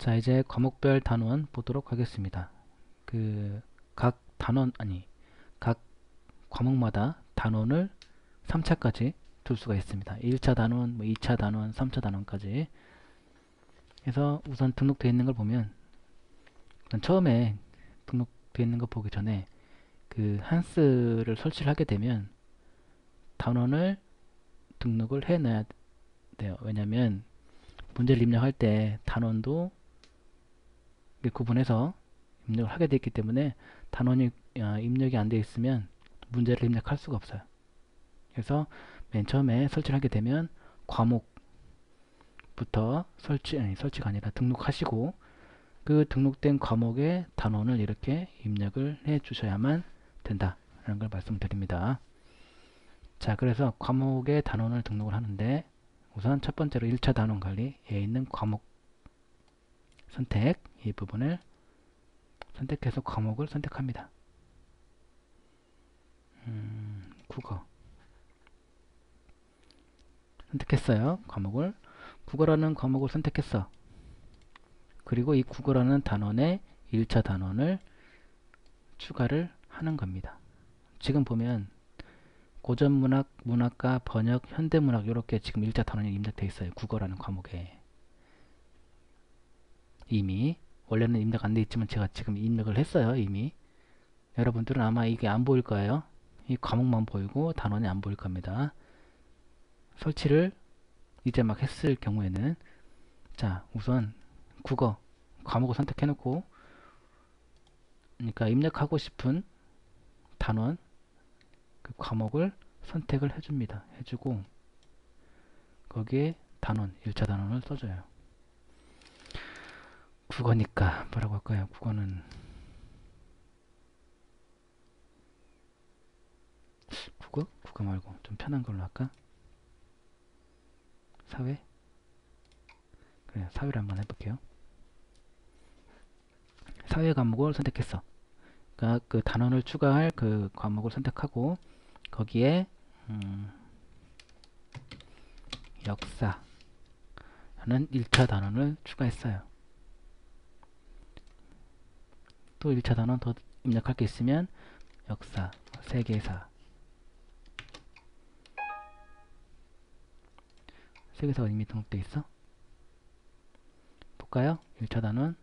자, 이제 과목별 단원 보도록 하겠습니다. 각 단원, 각 과목마다 단원을 3차까지 둘 수가 있습니다. 1차 단원, 2차 단원, 3차 단원까지. 그래서 우선 등록되어 있는 걸 보면, 처음에 등록되어 있는 거 보기 전에 한스를 설치를 하게 되면 단원을 등록을 해 놔야 돼요. 왜냐면 문제를 입력할 때 단원도 구분해서 입력을 하게 되어 있기 때문에 단원이 입력이 안 되어 있으면 문제를 입력할 수가 없어요. 그래서 맨 처음에 설치를 하게 되면 과목부터 설치가 아니라 등록하시고 그 등록된 과목의 단원을 이렇게 입력을 해 주셔야만 된다라는 걸 말씀드립니다. 자, 그래서 과목의 단원을 등록을 하는데 우선 첫 번째로 1차 단원 관리에 있는 과목 선택, 이 부분을 선택해서 과목을 선택합니다. 국어 선택했어요. 과목을 국어라는 과목을 선택했어. 그리고 이 국어라는 단원에 1차 단원을 추가를 하는 겁니다. 지금 보면 고전문학, 문학과, 번역, 현대문학 이렇게 지금 1차 단원이 입력되어 있어요. 국어라는 과목에 이미 원래는 입력 안 돼 있지만 제가 지금 입력을 했어요. 이미 여러분들은 아마 이게 안 보일 거예요. 이 과목만 보이고 단원이 안 보일 겁니다. 설치를 이제 막 했을 경우에는 자, 우선 국어 과목을 선택해 놓고 그러니까 입력하고 싶은 단원 그 과목을 선택을 해줍니다. 해주고 거기에 단원 1차 단원을 써줘요. 국어니까 뭐라고 할까요? 국어는 국어 말고 좀 편한 걸로 할까? 사회? 그래, 사회를 한번 해볼게요. 사회 과목을 선택했어. 그러니까 그 단원을 추가할 그 과목을 선택하고 거기에 역사라는 1차 단원을 추가했어요. 또 1차 단원 더 입력할 게 있으면 역사, 세계사 세계사가 이미 등록되어 있어? 볼까요? 1차 단원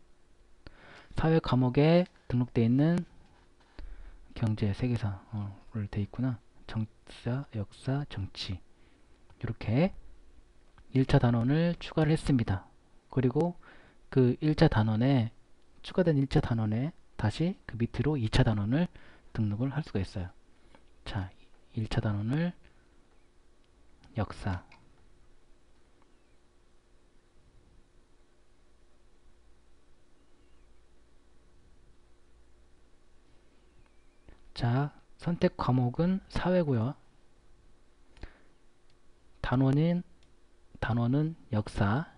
사회 과목에 등록되어 있는 경제, 세계사를 되어 있구나. 정사, 역사, 정치 이렇게 1차 단원을 추가를 했습니다. 그리고 그 1차 단원에 추가된 1차 단원에 다시 그 밑으로 2차 단원을 등록을 할 수가 있어요. 자, 1차 단원을 역사 자, 선택 과목은 사회고요. 단원은 역사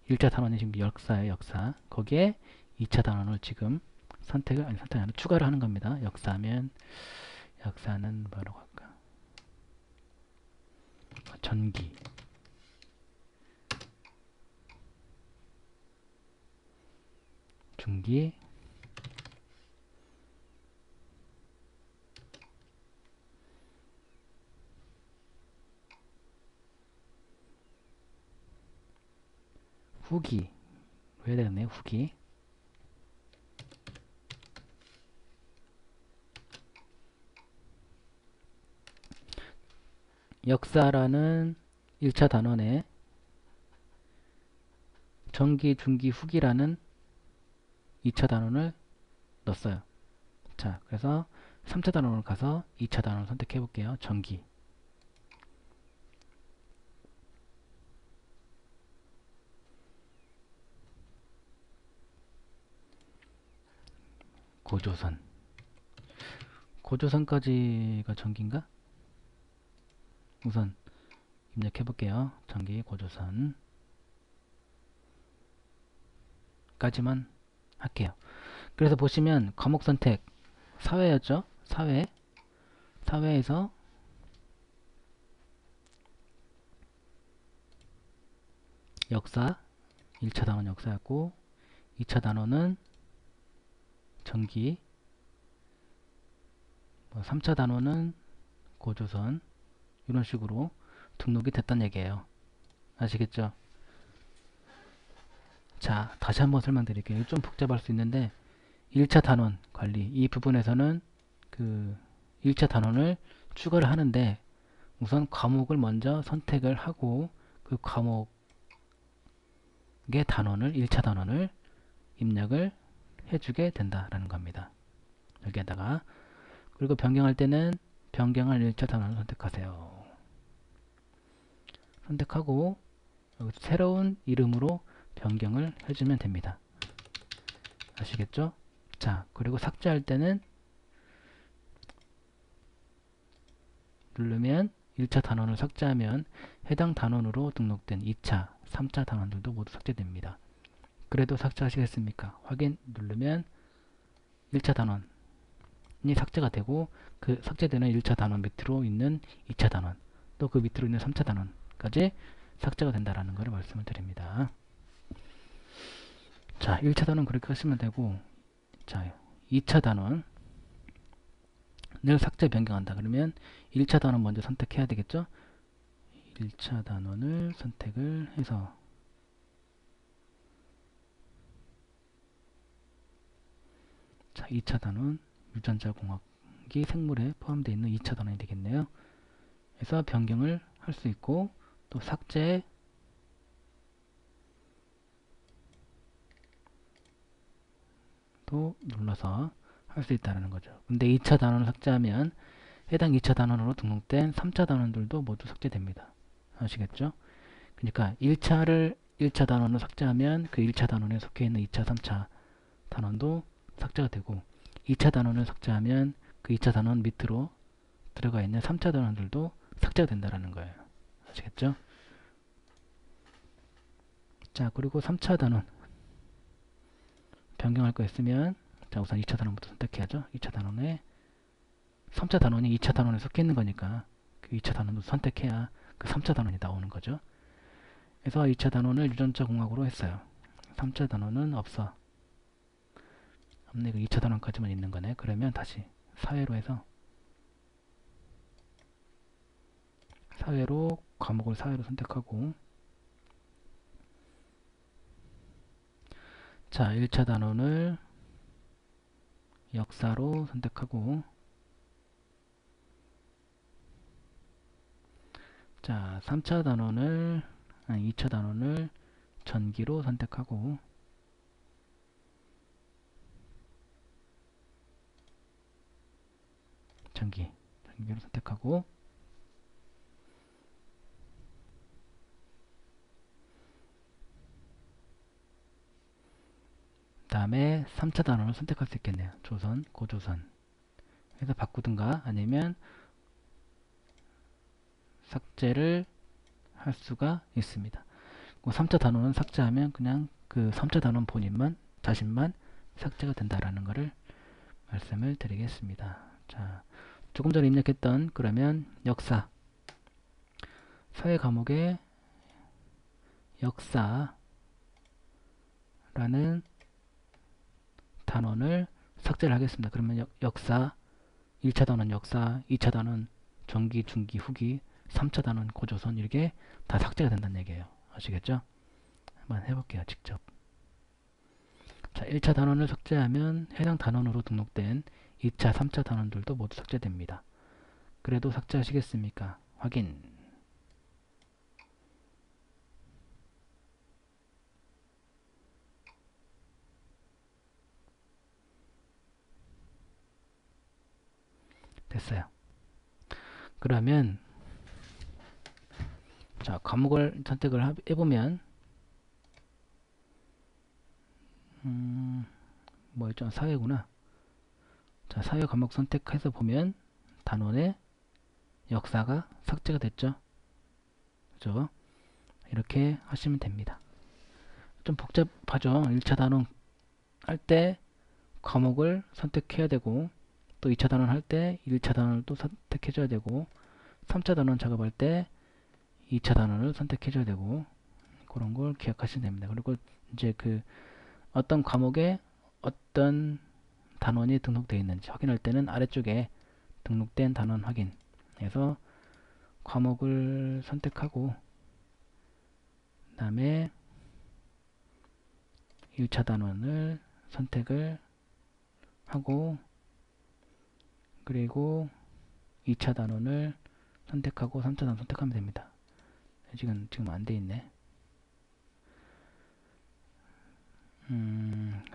1차 단원이 지금 역사예요. 역사 거기에 2차 단원을 지금 선택이 아니라 추가를 하는 겁니다. 역사는 뭐라고 할까? 전기 중기 후기 왜 되겠네 후기 역사라는 1차 단원에 전기, 중기, 후기라는 2차 단원을 넣었어요. 자, 그래서 3차 단원으로 가서 2차 단원을 선택해 볼게요. 전기 고조선 고조선까지가 전기인가? 우선 입력해 볼게요. 전기 고조선 까지만 할게요. 그래서 보시면 과목 선택 사회였죠? 사회에서 역사 1차 단원 역사였고 2차 단원은 전기, 3차 단원은 고조선, 이런 식으로 등록이 됐단 얘기예요. 아시겠죠? 자, 다시 한번 설명드릴게요. 좀 복잡할 수 있는데 1차 단원 관리, 이 부분에서는 그 1차 단원을 추가를 하는데 우선 과목을 먼저 선택을 하고 그 과목의 단원을 1차 단원을 입력을 해주게 된다라는 겁니다. 여기에다가 그리고 변경할 때는 변경할 1차 단원을 선택하세요. 선택하고 여기서 새로운 이름으로 변경을 해주면 됩니다. 아시겠죠? 자, 그리고 삭제할 때는 누르면 1차 단원을 삭제하면 해당 단원으로 등록된 2차, 3차 단원들도 모두 삭제됩니다. 그래도 삭제하시겠습니까? 확인 누르면 1차 단원이 삭제가 되고 그 삭제되는 1차 단원 밑으로 있는 2차 단원 또 그 밑으로 있는 3차 단원까지 삭제가 된다는 것을 말씀을 드립니다. 자, 1차 단원 그렇게 하시면 되고 자, 2차 단원을 삭제 변경한다. 그러면 1차 단원 먼저 선택해야 되겠죠? 1차 단원을 선택을 해서 자, 2차 단원 유전자 공학이 생물에 포함되어 있는 2차 단원이 되겠네요. 그래서 변경을 할 수 있고 또 삭제 또 눌러서 할 수 있다는 거죠. 근데 2차 단원을 삭제하면 해당 2차 단원으로 등록된 3차 단원들도 모두 삭제됩니다. 아시겠죠? 그러니까 1차 단원을 삭제하면 그 1차 단원에 속해 있는 2차, 3차 단원도 삭제가 되고 2차 단원을 삭제하면 그 2차 단원 밑으로 들어가 있는 3차 단원들도 삭제가 된다는 거예요. 아시겠죠? 자, 그리고 3차 단원 변경할 거 있으면 자, 우선 2차 단원부터 선택해야죠. 2차 단원에 3차 단원이 2차 단원에 속해 있는 거니까 그 2차 단원도 선택해야 그 3차 단원이 나오는 거죠. 그래서 2차 단원을 유전자 공학으로 했어요. 3차 단원은 없어. 없네. 그 2차 단원까지만 있는 거네. 그러면 다시 사회로 해서 사회로 과목을 사회로 선택하고 자, 1차 단원을 역사로 선택하고 자, 3차 단원을 2차 단원을 전기로 선택하고 전기로 선택하고 그 다음에 3차 단원을 선택할 수 있겠네요. 조선, 고조선 해서 바꾸든가 아니면 삭제를 할 수가 있습니다. 3차 단원은 삭제하면 그냥 그 3차 단원 본인만 자신만 삭제가 된다라는 것을 말씀을 드리겠습니다. 자, 조금 전에 입력했던 그러면 역사 사회 과목의 역사라는 단원을 삭제를 하겠습니다. 그러면 역사 1차 단원 역사, 2차 단원 전기, 중기, 후기, 3차 단원 고조선 이렇게 다 삭제가 된다는 얘기예요. 아시겠죠? 한번 해볼게요. 직접. 자, 1차 단원을 삭제하면 해당 단원으로 등록된 2차, 3차 단원들도 모두 삭제됩니다. 그래도 삭제하시겠습니까? 확인. 됐어요. 그러면 자, 과목을 선택을 해보면 뭐였죠? 사회구나. 자, 사회 과목 선택해서 보면 단원의 역사가 삭제가 됐죠. 그죠? 이렇게 하시면 됩니다. 좀 복잡하죠. 1차 단원 할 때 과목을 선택해야 되고 또 2차 단원 할 때 1차 단원을 또 선택해줘야 되고 3차 단원 작업할 때 2차 단원을 선택해줘야 되고 그런 걸 기억하시면 됩니다. 그리고 이제 그 어떤 과목에 어떤 단원이 등록되어 있는지 확인할 때는 아래쪽에 등록된 단원 확인해서 과목을 선택하고 그 다음에 1차 단원을 선택을 하고 그리고 2차 단원을 선택하고 3차 단원 선택하면 됩니다. 지금 안 돼 있네.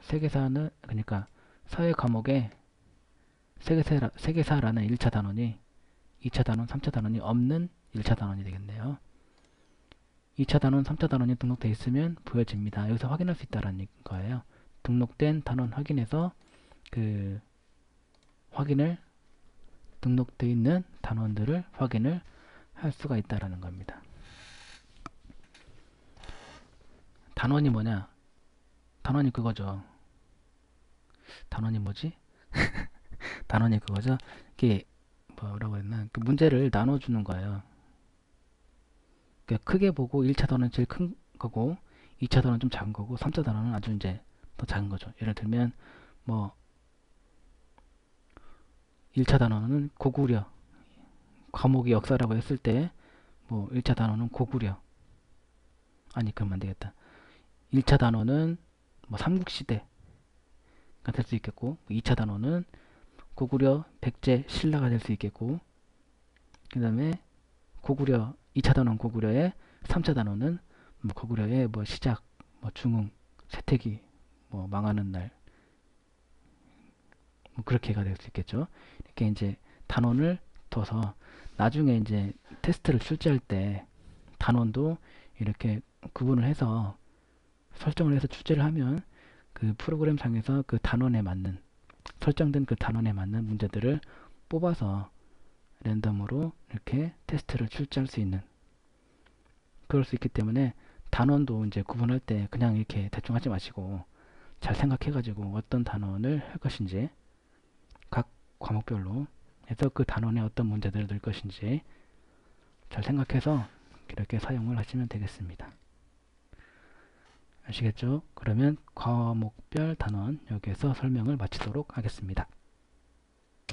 세계사는 그러니까 사회 과목에 세계사라는 1차 단원이 2차 단원, 3차 단원이 없는 1차 단원이 되겠네요. 2차 단원, 3차 단원이 등록되어 있으면 보여집니다. 여기서 확인할 수 있다는 거예요. 등록된 단원 확인해서 그 확인을 등록되어 있는 단원들을 확인을 할 수가 있다라는 겁니다. 단원이 뭐냐? 단원이 그거죠. 단원이 뭐지? 단원이 그거죠. 이게 뭐라고 했나? 그 문제를 나눠주는 거예요. 그러니까 크게 보고 1차 단원은 제일 큰 거고 2차 단원은 좀 작은 거고 3차 단원은 아주 이제 더 작은 거죠. 예를 들면 뭐 1차 단원은 고구려 과목이 역사라고 했을 때 뭐 1차 단원은 고구려 아니 그러면 안 되겠다. 1차 단원은 뭐 삼국시대가 될 수 있겠고 2차 단원은 고구려 백제 신라가 될 수 있겠고 그 다음에 고구려 2차 단원 고구려의 3차 단원은 뭐 고구려의 뭐 시작 뭐 중흥 세태기 뭐 망하는 날 뭐 그렇게가 될 수 있겠죠. 이렇게 이제 단원을 둬서 나중에 이제 테스트를 출제할 때 단원도 이렇게 구분을 해서 설정을 해서 출제를 하면 그 프로그램 상에서 그 단원에 맞는 설정된 그 단원에 맞는 문제들을 뽑아서 랜덤으로 이렇게 테스트를 출제할 수 있는 그럴 수 있기 때문에 단원도 이제 구분할 때 그냥 이렇게 대충 하지 마시고 잘 생각해 가지고 어떤 단원을 할 것인지 각 과목별로 해서 그 단원에 어떤 문제들을 넣을 것인지 잘 생각해서 이렇게 사용을 하시면 되겠습니다. 아시겠죠? 그러면 과목별 단원 여기에서 설명을 마치도록 하겠습니다.